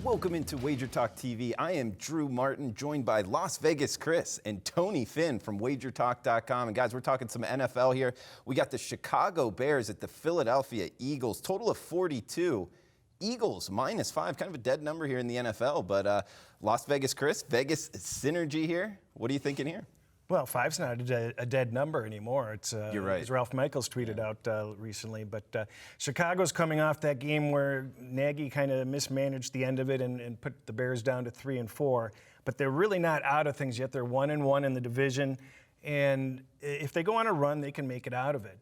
Welcome into Wager Talk TV. I am Drew Martin, joined by Las Vegas Chris and Tony Finn from WagerTalk.com. And guys, we're talking some NFL here. We got the Chicago Bears at the Philadelphia Eagles. Total of 42. Eagles -5, kind of a dead number here in the NFL. But Las Vegas Chris, Vegas synergy here. What are you thinking here? Well, 5's not a dead number anymore. It's You're right. As Ralph Michaels tweeted out recently. But Chicago's coming off that game where Nagy kind of mismanaged the end of it and put the Bears down to 3-4. But they're really not out of things yet. They're 1-1 in the division. And if they go on a run, they can make it out of it.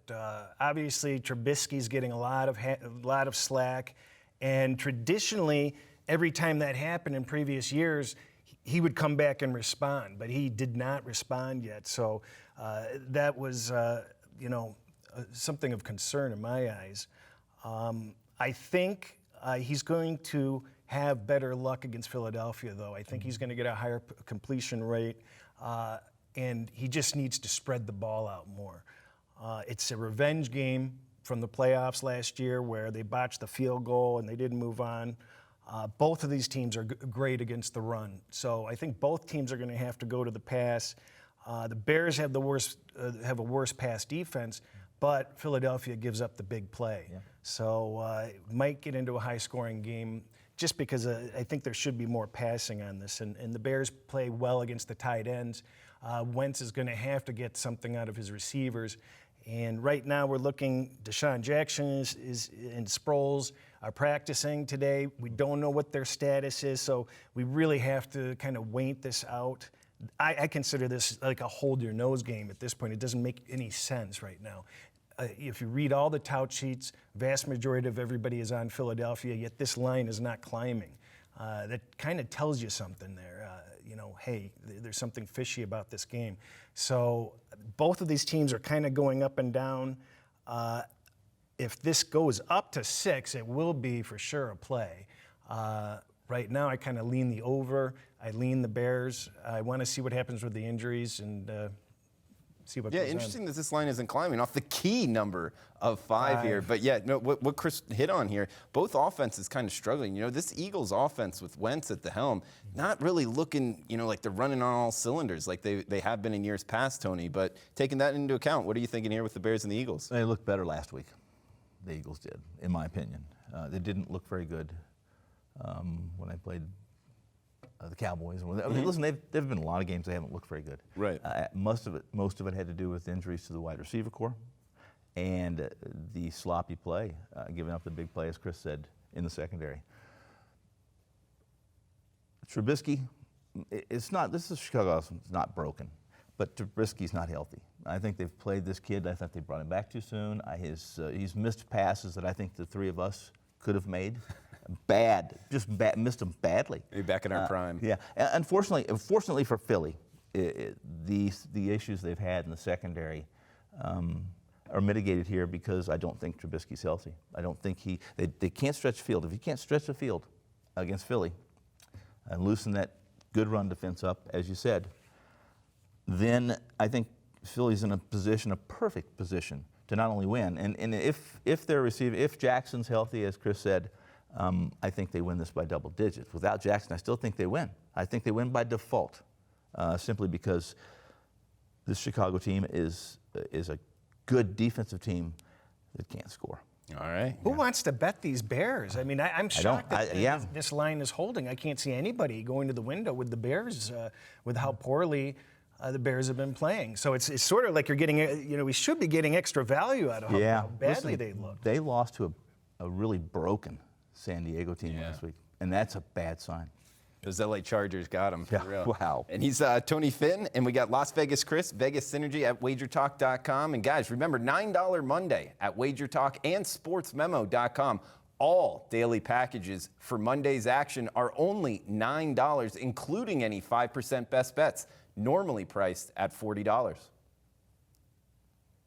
Obviously, Trubisky's getting a lot of slack. And traditionally, every time that happened in previous years, he would come back and respond, but he did not respond yet. So that was, something of concern in my eyes. I think he's going to have better luck against Philadelphia, though. I think he's going to get a higher completion rate, and he just needs to spread the ball out more. It's a revenge game from the playoffs last year where they botched the field goal and they didn't move on. Both of these teams are great against the run, so I think both teams are going to have to go to the pass. The Bears have have a worse pass defense, but Philadelphia gives up the big play. Yeah. So it might get into a high-scoring game just because I think there should be more passing on this. And the Bears play well against the tight ends. Wentz is going to have to get something out of his receivers. And right now we're looking, Deshaun Jackson is and Sproles are practicing today. We don't know what their status is, so we really have to kind of wait this out. I consider this like a hold-your-nose game at this point. It doesn't make any sense right now. If you read all the tout sheets, vast majority of everybody is on Philadelphia, yet this line is not climbing. That kind of tells you something there. Hey, there's something fishy about this game. So both of these teams are kind of going up and down. If this goes up to 6, it will be for sure a play. Right now, I kind of lean the over. I lean the Bears. I want to see what happens with the injuries and see what goes on. Yeah, interesting that this line isn't climbing off the key number of 5 here. But yeah, no, what Chris hit on here, both offenses kind of struggling. This Eagles offense with Wentz at the helm, not really looking, like they're running on all cylinders like they have been in years past, Tony. But taking that into account, what are you thinking here with the Bears and the Eagles? They looked better last week. The Eagles did, in my opinion. They didn't look very good when I played the Cowboys. Listen, they've been a lot of games they haven't looked very good. Right. Most of it had to do with injuries to the wide receiver core and the sloppy play, giving up the big play, as Chris said, in the secondary. Trubisky, this is Chicago. It's not broken, but Trubisky's not healthy. I think they've played this kid. I think they brought him back too soon. He's missed passes that I think the three of us could have made. Missed them badly. Maybe back in our prime. Yeah. Unfortunately for Philly, the issues they've had in the secondary are mitigated here because I don't think Trubisky's healthy. I don't think they can't stretch the field. If you can't stretch the field against Philly and loosen that good run defense up, as you said, then I think Philly's in a perfect position to not only win, and if Jackson's healthy, as Chris said, I think they win this by double digits. Without Jackson, I still think they win. I think they win by default, simply because this Chicago team is a good defensive team that can't score. All right. Who wants to bet these Bears? I mean, I'm shocked that this line is holding. I can't see anybody going to the window with the Bears, with how poorly the Bears have been playing. So it's sort of like you're getting, we should be getting extra value out of how badly they look. They lost to a really broken San Diego team last week, and that's a bad sign. Those LA Chargers got him, for real. Wow. And he's Tony Finn, and we got Las Vegas Chris, Vegas Synergy at WagerTalk.com. And guys, remember, $9 Monday at WagerTalk and SportsMemo.com. All daily packages for Monday's action are only $9, including any 5% best bets, normally priced at $40.